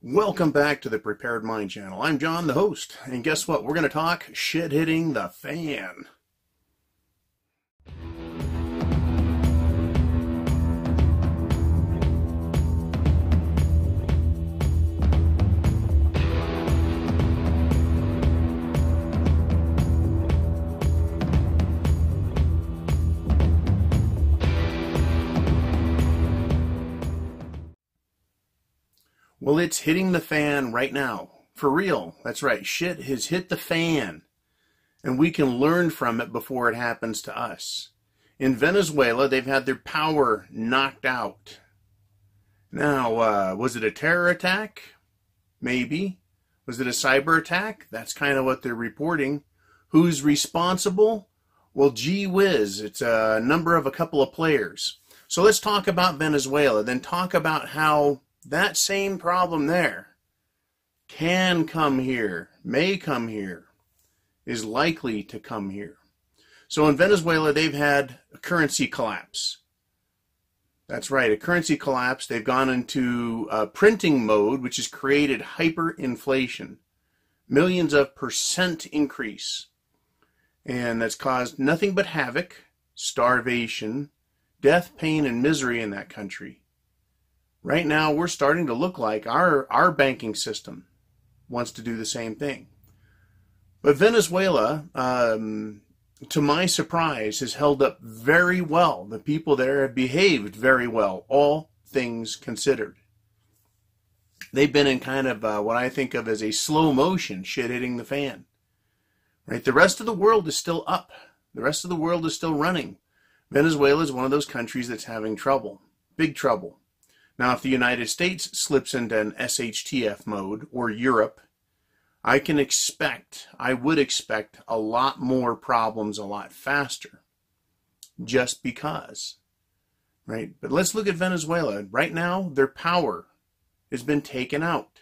Welcome back to the Prepared Mind channel. I'm John, the host, and guess what? We're going to talk shit hitting the fan. Well, it's hitting the fan right now. For real. That's right. Shit has hit the fan. And we can learn from it before it happens to us. In Venezuela, they've had their power knocked out. Now, was it a terror attack? Maybe. Was it a cyber attack? That's kind of what they're reporting. Who's responsible? Well, gee whiz, it's a number of a couple of players. So let's talk about Venezuela, then talk about how that same problem there can come here, may come here, is likely to come here. So in Venezuela, they've had a currency collapse. That's right, a currency collapse. They've gone into printing mode, which has created hyperinflation. Millions of % increase. And that's caused nothing but havoc, starvation, death, pain, and misery in that country. Right now, we're starting to look like our banking system wants to do the same thing. But Venezuela, to my surprise, has held up very well. The people there have behaved very well, all things considered. They've been in kind of what I think of as a slow motion, shit hitting the fan. Right? The rest of the world is still up. The rest of the world is still running. Venezuela is one of those countries that's having trouble, big trouble. Now, if the United States slips into an SHTF mode, or Europe, I would expect a lot more problems a lot faster, just because, right? But let's look at Venezuela. Right now, their power has been taken out.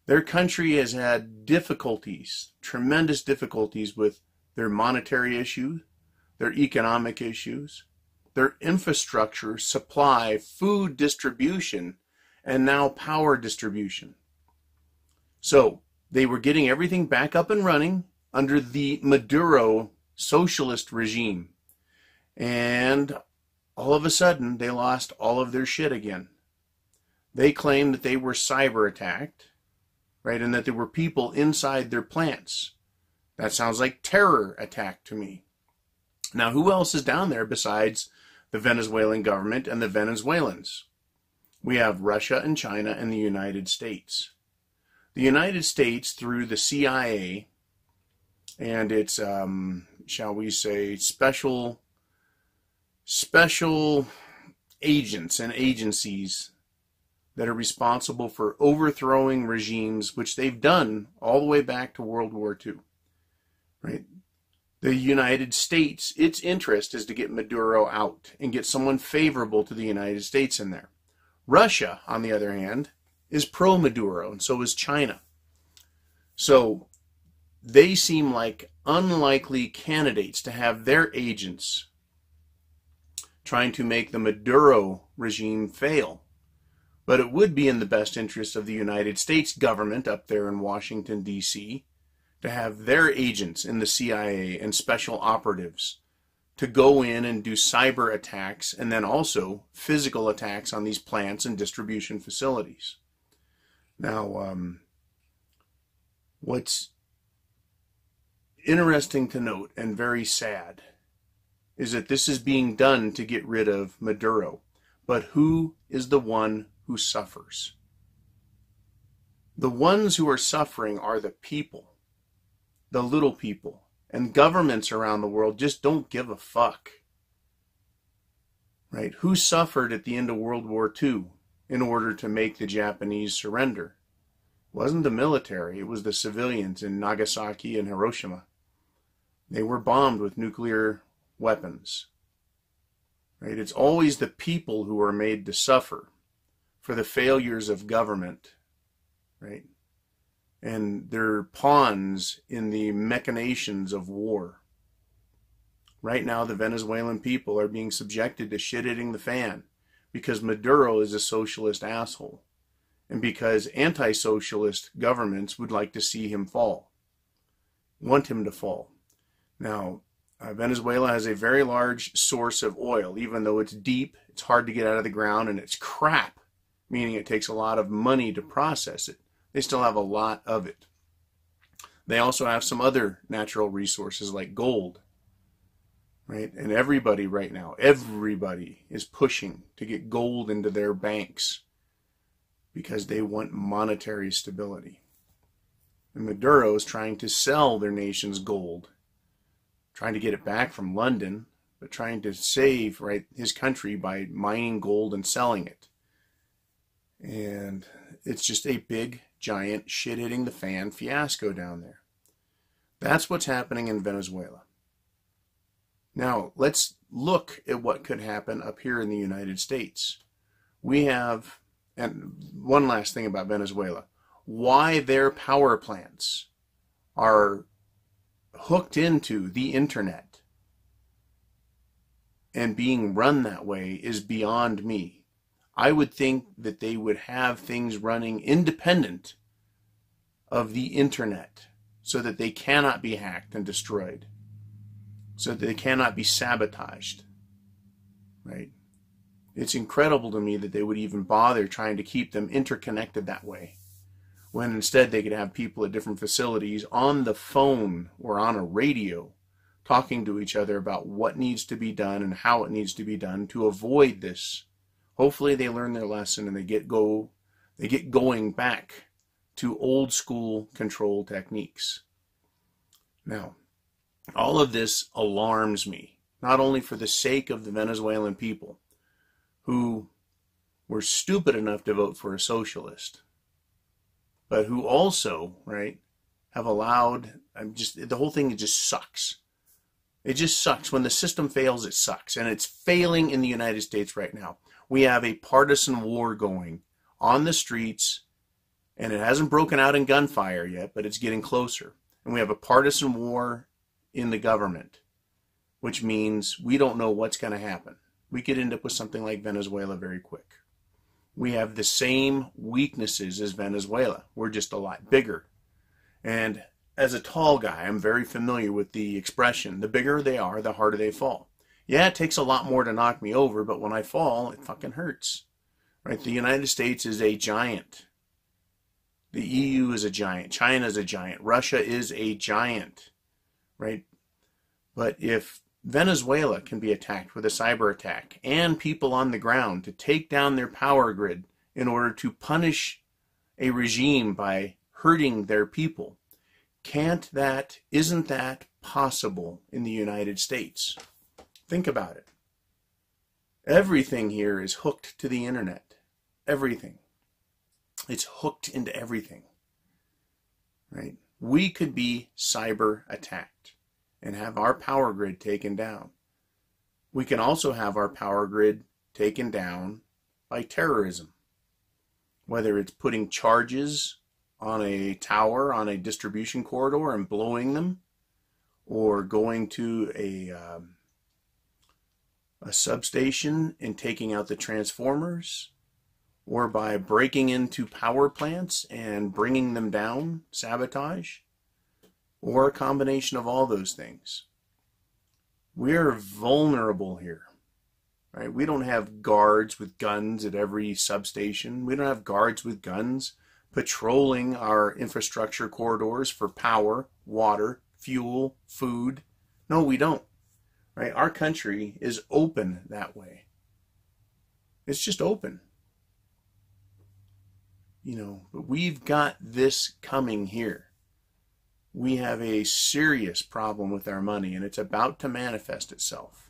Their country has had difficulties, tremendous difficulties with their monetary issues, their economic issues, their infrastructure, supply, food distribution, and now power distribution. So they were getting everything back up and running under the Maduro socialist regime. And all of a sudden, they lost all of their shit again. They claimed that they were cyber attacked, right, and that there were people inside their plants. That sounds like terror attack to me. Now, who else is down there besides the Venezuelan government and the Venezuelans? We have Russia and China and the United States. The United States, through the CIA and its, shall we say, special agents and agencies that are responsible for overthrowing regimes, which they've done all the way back to World War II, right? The United States, its interest is to get Maduro out and get someone favorable to the United States in there. Russia, on the other hand, is pro-Maduro, and so is China. So they seem like unlikely candidates to have their agents trying to make the Maduro regime fail. But it would be in the best interest of the United States government up there in Washington, D.C., to have their agents in the CIA and special operatives to go in and do cyber attacks and then also physical attacks on these plants and distribution facilities. Now, what's interesting to note and very sad is that this is being done to get rid of Maduro. But who is the one who suffers? The ones who are suffering are the people. The little people, and governments around the world just don't give a fuck. Right? Who suffered at the end of World War II in order to make the Japanese surrender? It wasn't the military, it was the civilians in Nagasaki and Hiroshima. They were bombed with nuclear weapons. Right? It's always the people who are made to suffer for the failures of government, right? And they're pawns in the machinations of war. Right now, the Venezuelan people are being subjected to shit hitting the fan because Maduro is a socialist asshole. and because anti-socialist governments would like to see him fall, want him to fall. Now, Venezuela has a very large source of oil. Even though it's deep, it's hard to get out of the ground, and it's crap, meaning it takes a lot of money to process it. They still have a lot of it. They also have some other natural resources like gold, right? And everybody right now, everybody is pushing to get gold into their banks because they want monetary stability. And Maduro is trying to sell their nation's gold, trying to get it back from London, but trying to save, right, his country by mining gold and selling it. And it's just a big, giant, shit-hitting-the-fan fiasco down there. That's what's happening in Venezuela. Now, let's look at what could happen up here in the United States. We have, and one last thing about Venezuela, why their power plants are hooked into the internet and being run that way is beyond me. I would think that they would have things running independent of the internet so that they cannot be hacked and destroyed, so that they cannot be sabotaged, right? It's incredible to me that they would even bother trying to keep them interconnected that way, when instead they could have people at different facilities on the phone or on a radio talking to each other about what needs to be done and how it needs to be done to avoid this. Hopefully they learn their lesson and they get going back to old school control techniques. Now, all of this alarms me, not only for the sake of the Venezuelan people who were stupid enough to vote for a socialist, but who also, right, have allowed, the whole thing just sucks. It just sucks. When the system fails, it sucks. And it's failing in the United States right now. We have a partisan war going on the streets, and it hasn't broken out in gunfire yet, but it's getting closer. And we have a partisan war in the government, which means we don't know what's going to happen. We could end up with something like Venezuela very quick. We have the same weaknesses as Venezuela. We're just a lot bigger. And as a tall guy, I'm very familiar with the expression, the bigger they are, the harder they fall. Yeah, it takes a lot more to knock me over, but when I fall, it fucking hurts. Right? The United States is a giant. The EU is a giant. China is a giant. Russia is a giant. Right? But if Venezuela can be attacked with a cyber attack and people on the ground to take down their power grid in order to punish a regime by hurting their people, isn't that possible in the United States? Think about it. Everything here is hooked to the internet. Everything. It's hooked into everything. Right? We could be cyber attacked and have our power grid taken down. We can also have our power grid taken down by terrorism. Whether it's putting charges on a tower, on a distribution corridor and blowing them, or going to a substation and taking out the transformers, or by breaking into power plants and bringing them down, sabotage, or a combination of all those things. We're vulnerable here, right? We don't have guards with guns at every substation. We don't have guards with guns patrolling our infrastructure corridors for power, water, fuel, food. No, we don't. Right? Our country is open that way. It's just open. But we've got this coming here. We have a serious problem with our money, and it's about to manifest itself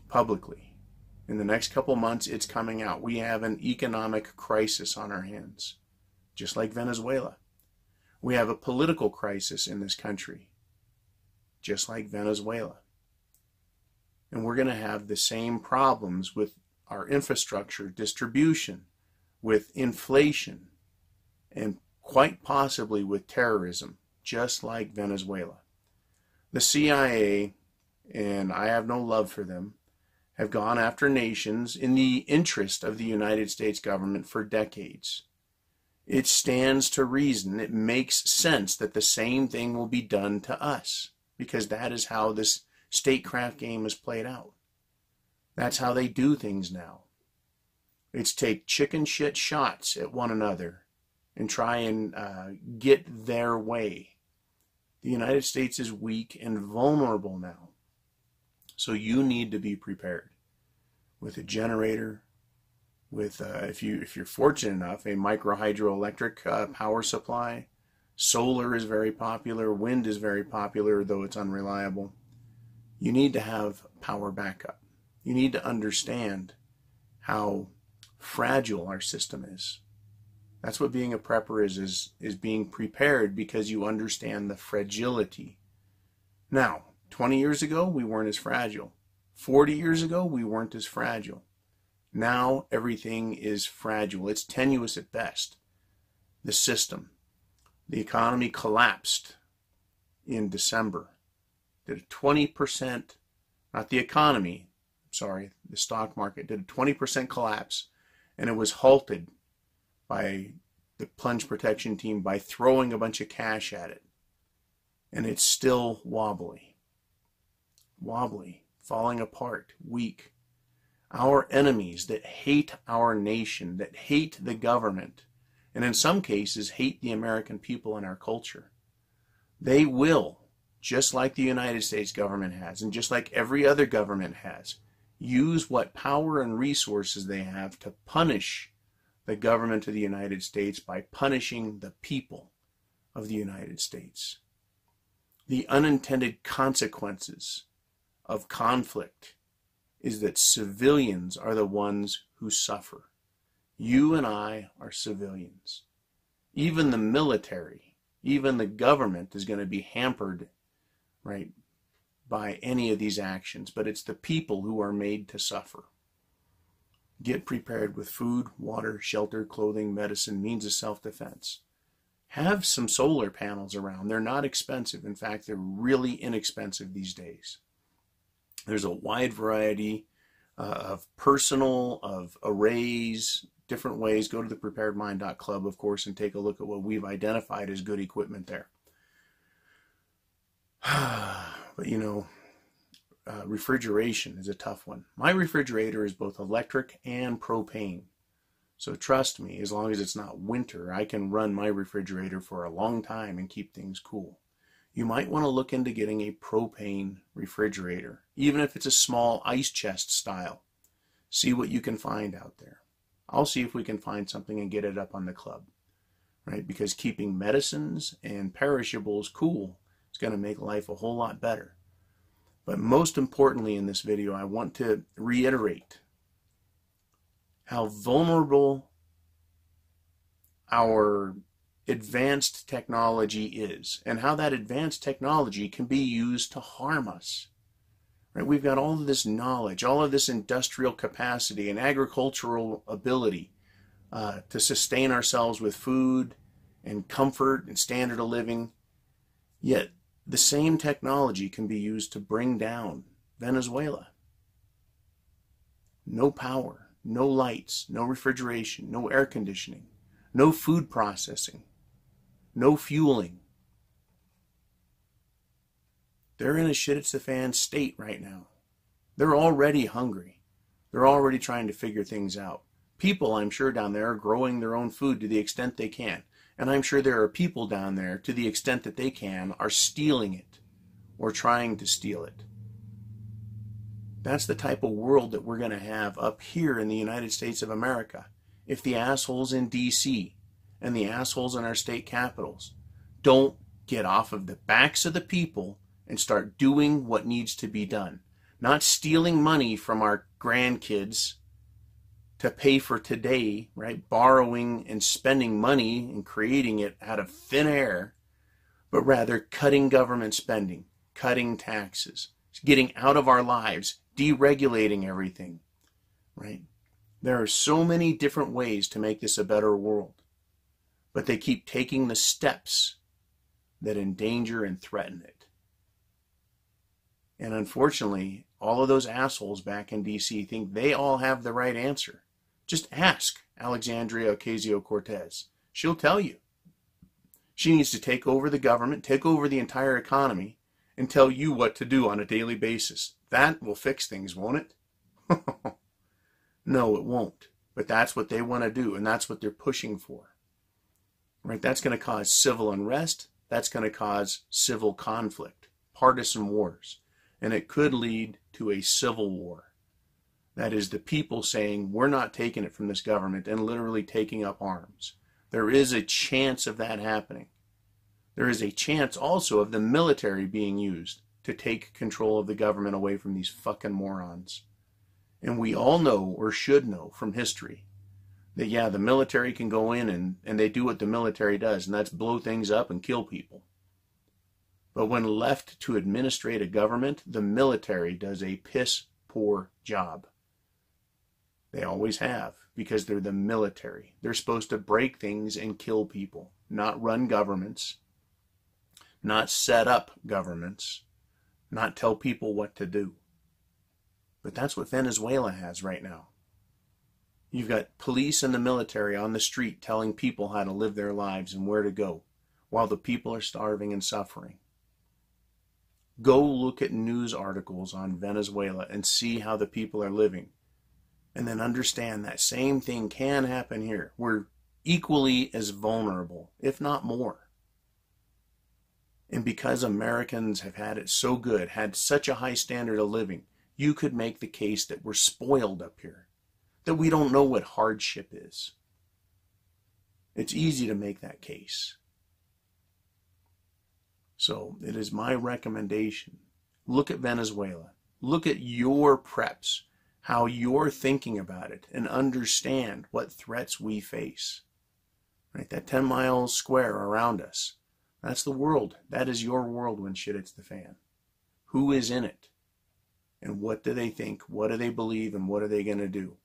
publicly. In the next couple months, it's coming out. We have an economic crisis on our hands, just like Venezuela. We have a political crisis in this country, just like Venezuela. And we're going to have the same problems with our infrastructure distribution, with inflation, and quite possibly with terrorism, just like Venezuela. The CIA, and I have no love for them, have gone after nations in the interest of the United States government for decades. It stands to reason. It makes sense that the same thing will be done to us, because that is how this statecraft game is played out. That's how they do things now. It's take chicken shit shots at one another and try and get their way. The United States is weak and vulnerable now. So you need to be prepared with a generator, with, if you're fortunate enough, a micro hydroelectric power supply. Solar is very popular. Wind is very popular, though it's unreliable. You need to have power backup. You need to understand how fragile our system is. That's what being a prepper is being prepared, because you understand the fragility. Now, 20 years ago, we weren't as fragile. 40 years ago, we weren't as fragile. Now, everything is fragile. It's tenuous at best. The system. The economy collapsed in December. Did a 20%, not the economy, sorry, the stock market did a 20% collapse, and it was halted by the plunge protection team by throwing a bunch of cash at it. And it's still wobbly, falling apart, weak. Our enemies that hate our nation, that hate the government, and in some cases hate the American people and our culture, they will, just like the United States government has, and just like every other government has, use what power and resources they have to punish the government of the United States by punishing the people of the United States. The unintended consequences of conflict is that civilians are the ones who suffer. You and I are civilians. Even the military, even the government is going to be hampered, right, by any of these actions, but it's the people who are made to suffer. Get prepared with food, water, shelter, clothing, medicine, means of self-defense. Have some solar panels around. They're not expensive. In fact, they're really inexpensive these days. There's a wide variety of personal, of arrays, different ways. Go to the preparedmind.club, of course, and take a look at what we've identified as good equipment there. But you know, refrigeration is a tough one. My refrigerator is both electric and propane. So trust me, as long as it's not winter, I can run my refrigerator for a long time and keep things cool. You might want to look into getting a propane refrigerator, even if it's a small ice chest style. See what you can find out there. I'll see if we can find something and get it up on the club, right? Because keeping medicines and perishables cool is going to make life a whole lot better. But most importantly in this video, I want to reiterate how vulnerable our advanced technology is, and how that advanced technology can be used to harm us. Right? We've got all of this knowledge, all of this industrial capacity and agricultural ability to sustain ourselves with food and comfort and standard of living. Yet the same technology can be used to bring down Venezuela. No power, no lights, no refrigeration, no air conditioning, no food processing, no fueling. They're in a shit-it's-the-fan state right now. They're already hungry. They're already trying to figure things out. People, I'm sure, down there are growing their own food to the extent they can. And I'm sure there are people down there, to the extent that they can, are stealing it or trying to steal it. That's the type of world that we're going to have up here in the United States of America if the assholes in D.C. and the assholes in our state capitals don't get off of the backs of the people and start doing what needs to be done. Not stealing money from our grandkids to pay for today, right? Borrowing and spending money and creating it out of thin air, but rather cutting government spending, cutting taxes, getting out of our lives, deregulating everything, right? There are so many different ways to make this a better world, but they keep taking the steps that endanger and threaten it. And unfortunately, all of those assholes back in D.C. think they all have the right answer. Just ask Alexandria Ocasio-Cortez. She'll tell you. She needs to take over the government, take over the entire economy, and tell you what to do on a daily basis. That will fix things, won't it? No, it won't. But that's what they want to do, and that's what they're pushing for. Right? That's going to cause civil unrest. That's going to cause civil conflict, partisan wars. And it could lead to a civil war. That is the people saying, we're not taking it from this government, and literally taking up arms. There is a chance of that happening. There is a chance also of the military being used to take control of the government away from these fucking morons. And we all know, or should know from history, that yeah, the military can go in and they do what the military does, and that's blow things up and kill people. But when left to administrate a government, the military does a piss poor job. They always have, because they're the military. They're supposed to break things and kill people, not run governments, not set up governments, not tell people what to do. But that's what Venezuela has right now. You've got police and the military on the street telling people how to live their lives and where to go, while the people are starving and suffering. Go look at news articles on Venezuela and see how the people are living. And then understand that same thing can happen here. We're equally as vulnerable, if not more. And because Americans have had it so good, had such a high standard of living, you could make the case that we're spoiled up here, that we don't know what hardship is. It's easy to make that case. So it is my recommendation. Look at Venezuela. Look at your preps, how you're thinking about it, and understand what threats we face. Right? That 10 miles square around us, that's the world. That is your world when shit hits the fan. Who is in it? And what do they think? What do they believe? And what are they going to do?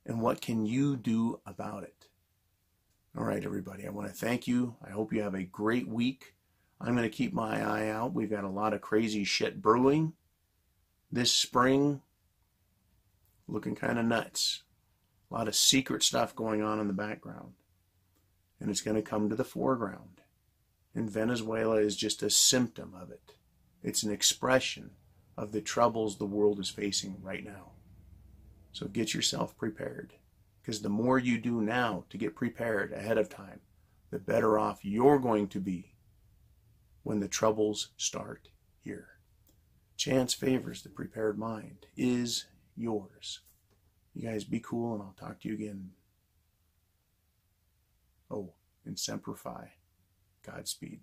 And what can you do about it? All right, everybody. I want to thank you. I hope you have a great week. I'm going to keep my eye out. We've got a lot of crazy shit brewing this spring. Looking kind of nuts. A lot of secret stuff going on in the background. And it's going to come to the foreground. And Venezuela is just a symptom of it. It's an expression of the troubles the world is facing right now. So get yourself prepared. Because the more you do now to get prepared ahead of time, the better off you're going to be when the troubles start here. Chance favors the prepared mind is yours. You guys be cool, and I'll talk to you again. Oh, and Semper Fi. Godspeed.